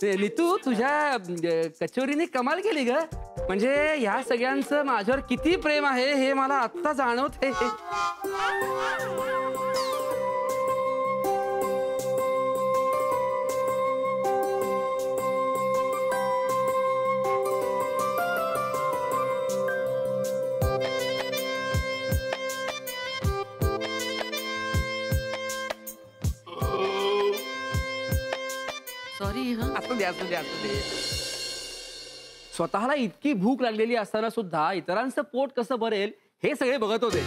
नीतू तुझ्या कचोरीने कमाल केली ग. म्हणजे ह्या सगळ्यांचं माझ्यावर किती प्रेम आहे हे मला आत्ता जाणवते. सॉरी. असू दे असू दे असू दे. स्वतःला इतकी भूक लागलेली असताना सुद्धा इतरांचं पोट कसं भरेल हे सगळे बघत होते.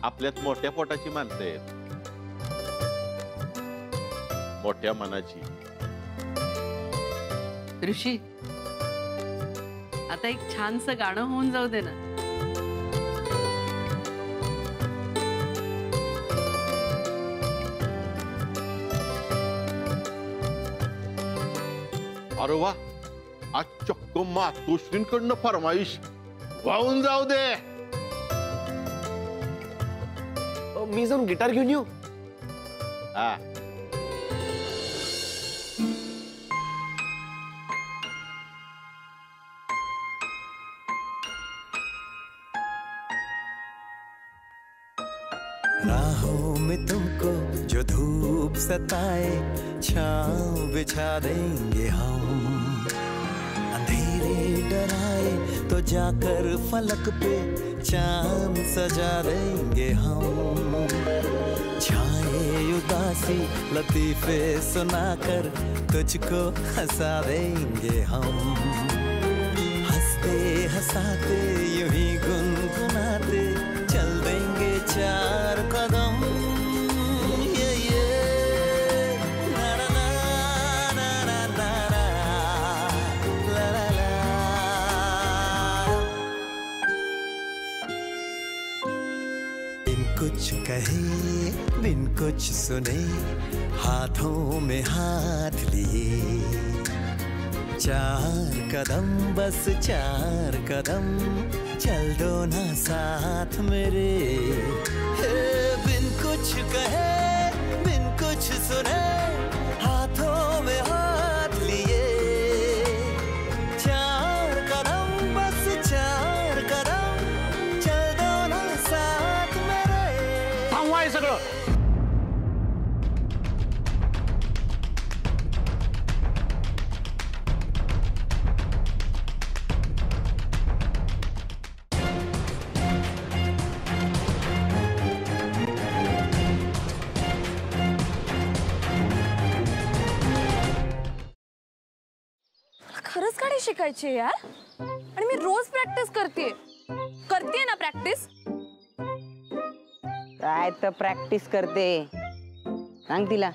आपल्यात मोठ्या पोटाची माणसं आहेत, मोठ्या मनाची. ऋषी, आता एक छानसं गाणं होऊन जाऊ दे ना. अरे वा, आज चक्क मातोश्रींकडनं फरमाईश. वाहून जाऊ दे. मी जाऊन गिटार घेऊन येऊ. हा, राहों में तुमको जो धूप सताए, छांव बिछा देंगे हम. अंधेरे डराए तो जाकर फलक पे चांद सजा देंगे हम. छाए उदासी लतीफे सुनाकर तुझको हंसा देंगे हम. हंसते हंसाते यूं ही गुनगुनाते चल देंगे चार कदम. ये ना ना ना ना ना ना ला ला ला. बिन कुछ कहे बिन कुछ सुने हाथों में हाथ लिए, चार कदम बस चार कदम चल दो ना साथ मेरे. बिन कुछ कहे बिन कुछ सुने हाथों में हाथ लिए, चार कदम बस चार कदम चल दो ना साथ मेरे. थांबवाय सगळं. खरंच गाडी शिकायची यार. आणि मी रोज प्रॅक्टिस करते ना प्रॅक्टिस. काय तर प्रॅक्टिस करते सांग तिला.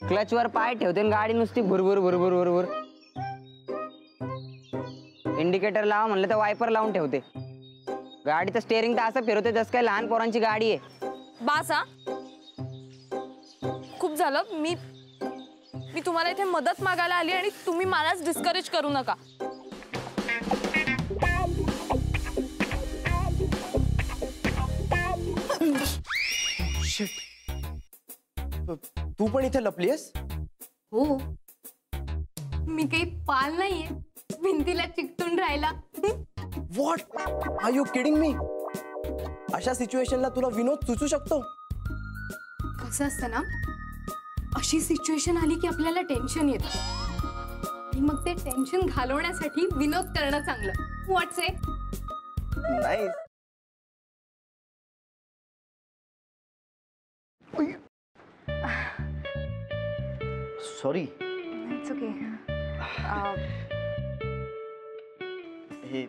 क्लच वर पाय ठेवते आणि गाडी नुसती भुरभुर भुरभुर भुरभुर. इंडिकेटर लावा म्हणलं तर वायपर लावून ठेवते. गाडीचं स्टेअरिंग तर असं फिरवते जसं काय लहान पोरांची गाडी आहे. बास हा. खूप झालं. मी तुम्हाला इथे मदत मागायला आली आणि तुम्ही मलाच डिस्करेज करू नका. तू पण इथे लपलीयस? हो. मी काही पाल नाहीये भिंतीला चिकटून राहायला. What are you kidding me? अशा सिच्युएशनला तुला विनोद सुचू शकतो? कसं असतं ना, अशी सिच्युएशन आली की आपल्याला टेन्शन येतं आणि मग ते टेन्शन घालवण्यासाठी विनोद करणं चांगलं. व्हॉट्स ए? नाही. सॉरी. It's okay. हे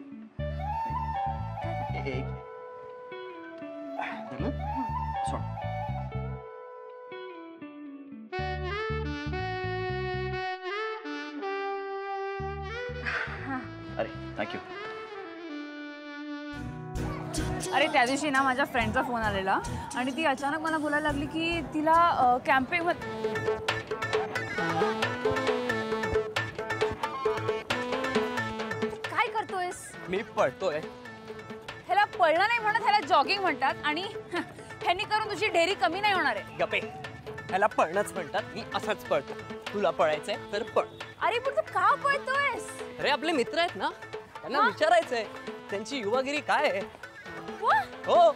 अरे थँक्यू. अरे त्या दिवशी ना माझ्या फ्रेंडचा फोन आलेला आणि ती अचानक मला बोलायला लागली की तिला कॅम्पिंग काय करतोयस? मी पळतोय. ह्याला पळणं नाही म्हणत, ह्याला जॉगिंग म्हणतात आणि ह्यांनी करून तुझी ढेरी कमी नाही होणार आहे. गपे, ह्याला पळणंच म्हणतात. मी असाच पळतो. तुला पळायचंय तर पळ. अरे पण तू का पळतोयस? अरे आपले मित्र आहेत ना, त्यांना विचारायचंय त्यांची युवागिरी काय आहे. वा, हो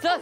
चल.